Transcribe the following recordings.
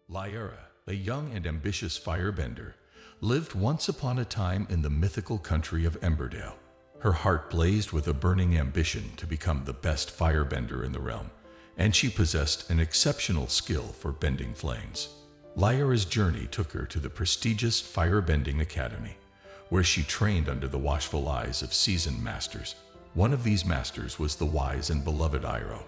Lyra, a young and ambitious firebender, lived once upon a time in the mythical country of Emberdale. Her heart blazed with a burning ambition to become the best firebender in the realm, and she possessed an exceptional skill for bending flames. Lyra's journey took her to the prestigious Firebending Academy, where she trained under the watchful eyes of seasoned masters. One of these masters was the wise and beloved Iroh,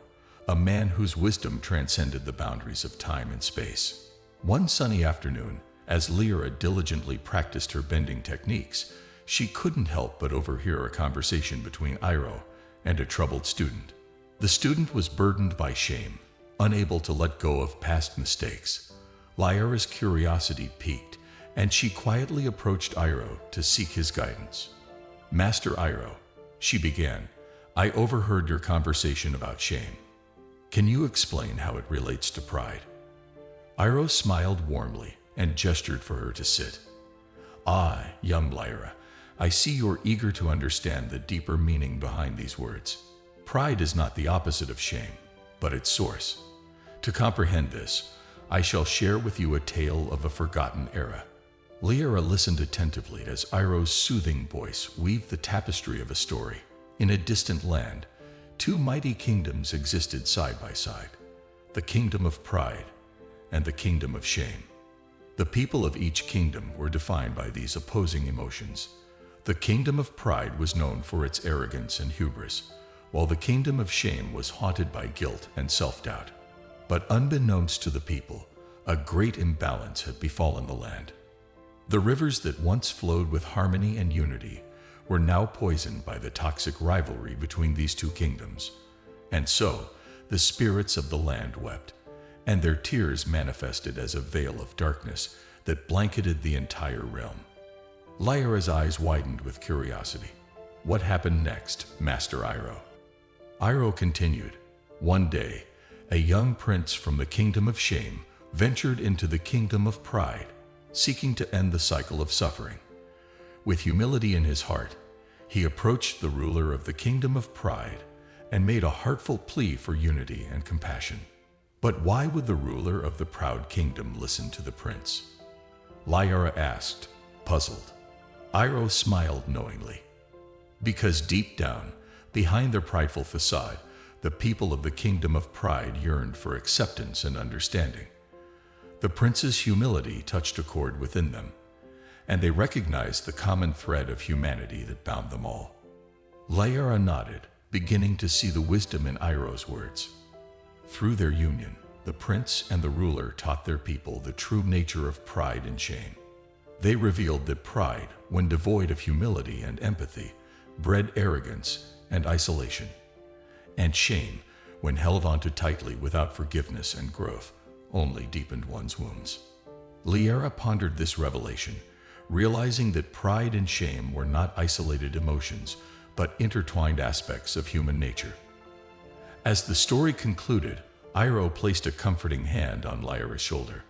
a man whose wisdom transcended the boundaries of time and space. One sunny afternoon, as Lyra diligently practiced her bending techniques, she couldn't help but overhear a conversation between Iroh and a troubled student. The student was burdened by shame, unable to let go of past mistakes. Lyra's curiosity piqued, and she quietly approached Iroh to seek his guidance. "Master Iroh," she began, "I overheard your conversation about shame. Can you explain how it relates to pride?" Iroh smiled warmly and gestured for her to sit. "Ah, young Lyra, I see you're eager to understand the deeper meaning behind these words. Pride is not the opposite of shame, but its source. To comprehend this, I shall share with you a tale of a forgotten era." Lyra listened attentively as Iroh's soothing voice weaved the tapestry of a story. In a distant land, two mighty kingdoms existed side by side: the kingdom of pride and the kingdom of shame. The people of each kingdom were defined by these opposing emotions. The kingdom of pride was known for its arrogance and hubris, while the kingdom of shame was haunted by guilt and self-doubt. But unbeknownst to the people, a great imbalance had befallen the land. The rivers that once flowed with harmony and unity were now poisoned by the toxic rivalry between these two kingdoms. And so, the spirits of the land wept, and their tears manifested as a veil of darkness that blanketed the entire realm. Lyra's eyes widened with curiosity. "What happened next, Master Iroh?" Iroh continued, "One day, a young prince from the kingdom of shame ventured into the kingdom of pride, seeking to end the cycle of suffering. With humility in his heart, he approached the ruler of the kingdom of pride and made a heartfelt plea for unity and compassion. But why would the ruler of the proud kingdom listen to the prince?" Lyra asked, puzzled. Iroh smiled knowingly. "Because deep down, behind their prideful facade, the people of the kingdom of pride yearned for acceptance and understanding. The prince's humility touched a chord within them, and they recognized the common thread of humanity that bound them all." Lyra nodded, beginning to see the wisdom in Iroh's words. Through their union, the prince and the ruler taught their people the true nature of pride and shame. They revealed that pride, when devoid of humility and empathy, bred arrogance and isolation. And shame, when held onto tightly without forgiveness and growth, only deepened one's wounds. Lyra pondered this revelation, realizing that pride and shame were not isolated emotions, but intertwined aspects of human nature. As the story concluded, Iroh placed a comforting hand on Lyra's shoulder.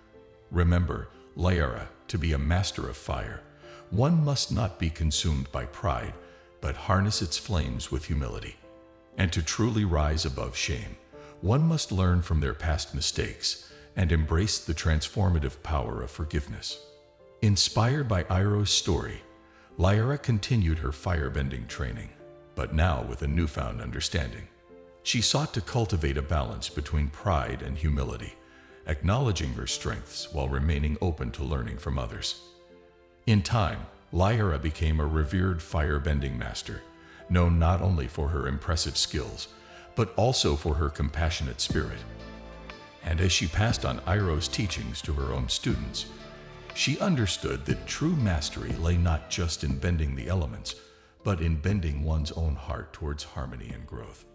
"Remember, Lyra, to be a master of fire, one must not be consumed by pride, but harness its flames with humility. And to truly rise above shame, one must learn from their past mistakes and embrace the transformative power of forgiveness." Inspired by Iroh's story, Lyra continued her firebending training, but now with a newfound understanding. She sought to cultivate a balance between pride and humility, acknowledging her strengths while remaining open to learning from others. In time, Lyra became a revered firebending master, known not only for her impressive skills, but also for her compassionate spirit. And as she passed on Iroh's teachings to her own students, she understood that true mastery lay not just in bending the elements, but in bending one's own heart towards harmony and growth.